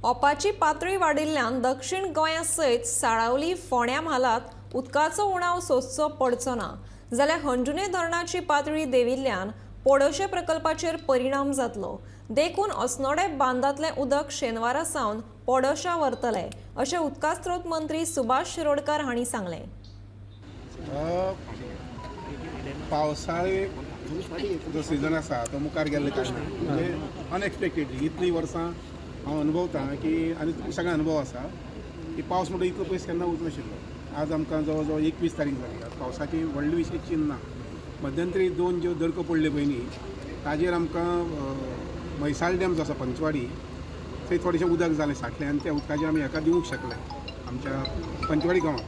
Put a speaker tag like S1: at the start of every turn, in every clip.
S1: ओपाची पातळी वाडिल्ल्यान दक्षिण गोंया सयत साळावली फोंड्या म्हालात उदकाचो उणाव सोंसचो पडचो ना जाल्यार हंजुने धरणाची पातळी देंविल्ल्यान पोडोशे प्रकल्पाचेर परिणाम जातलो। देखून अस्नोडे बांदांतलें उदक शेनवारा सावन पोडोशा व्हरतले अशें उदका स्त्रोत मंत्री सुभाष शिरोडकार हांणी सांगलें।
S2: पावसाळे जो सिजन आसा तो मुखार गेल्ले कारणान म्हणजे अनएक्सपेक्टेडली इतलीं वर्सां हांव अनुभवतां की आनी सगळ्यांक अनुभव आसा की पावस म्हणटा इतलो पयस केन्ना वच नाशिल्लो। आज आमकां जवळ जवळ 21 तारीख जाली। आज पावसाची व्हडली विशेष चिन्ह ना। मध्यंतरी 2 ज्यो दडको पडले पयलीं ताजेर आमकां म्हैसाळ डॅम जो आसा पंचवाडी थंय थोडेशें उदक जालें साठलें आनी त्या उदकाचेर आमी हेका दिवंक शकले आमच्या पंचवाडी गांवांत।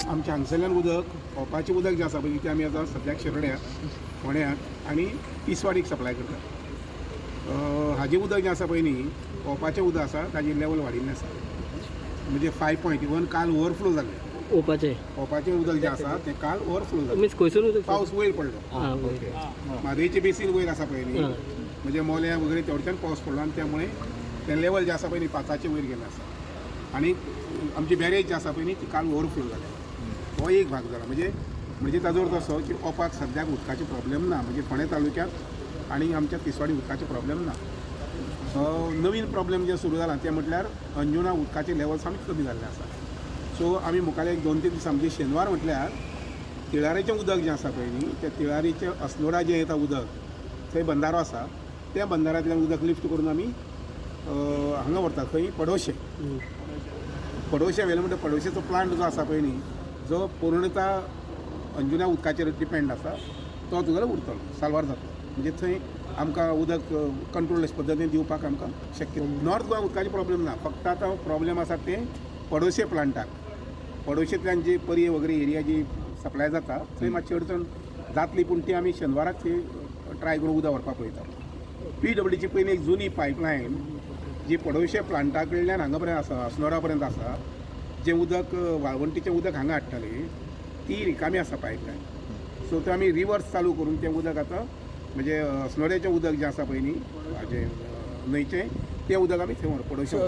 S2: आमच्या हांगसरल्यान उदक ओपाचें उदक जें आसा पळय तें आमी आतां सद्याक शिरोड्याक फोंड्याक आनी तिसवाडीक सप्लाय करतात। हाजें उदक जें आसा पळय न्ही ओपाचें उदक आसा ताजी लेवल वाडिल्लें आसा म्हणजे 5 पॉयंट इवन काल ओवरफ्लो जालें। ओपाचें उदक जें आसा तें काल ओवरफ्लो जालें। पावस वयर पडलो म्हादयचें बेसीन वयर आसा पळय न्ही म्हणजे मोल्या वगैरे तेवढ्यान पावस पडलो आनी त्यामुळे तें लेवल जें आसा पळय न्ही 5चे वयर गेलें आसा आनी आमची बॅरेज जी आसा पळय न्ही ती काल ओवरफ्लो जालें। हो एक भाग जाला म्हणजे ताजो अर्थ असो की ओपाक सद्याक उदकाचे प्रॉब्लेम ना म्हणजे फोंड्या तालुक्यांत आनी आमच्या तिसवाडी उदकाचे प्रॉब्लेम ना। नवीन प्रॉब्लेम जे सुरू जाला तें म्हटल्यार अंजुना उदकाचे लेवल सामकें कमी जाल्लें आसा। सो आमी मुखाल्ले 2-3 दीस म्हणजे शेनवार म्हटल्यार तिळारेचें उदक जें आसा पळय न्ही त्या तिळारीचें अस्नोडा जें येता उदक थंय बंदारो आसा त्या बंदारांतल्यान उदक लिफ्ट करून आमी हांगा व्हरता खंय पडोशे व्हेले म्हणटा पडोशेचो प्लांट जो आसा पळय न्ही जो पूर्णता अंजुना उदकाचेर डिपेंड आसा तो तुगेलो उरतलो साल्वार जातलो म्हणजे थंय आमकां उदक कंट्रोल पद्दतीन दिवपाक आमकां शक्य। नॉर्थ गोंया उदकाची प्रॉब्लेम ना फक्त आतां प्रॉब्लेम आसा तें पडोशे प्लांटाक पडोशेंतल्यान जी पर्ये वगैरे एरिया जी सप्लाय जाता थंय मातशी अडचण जातली पूण ती आमी शेनवाराक थंय ट्राय करून उदक व्हरपाक पळयता। PWची पयली एक जुनी पायपलायन जी पडोशे प्लांटा कडल्यान हांगा पर्यंत आसा अस्नोडा पर्यंत आसा जें उदक वाळवंटीचें उदक हांगा हाडटाली ती रिकामी आसा पायपलायन। सो तें आमी रिवर्स चालू करून तें उदक आतां म्हणजे अस्नोड्याचें उदक जें आसा पळय न्ही हाजें न्हंयचें तें उदक आमी थंय पडोशे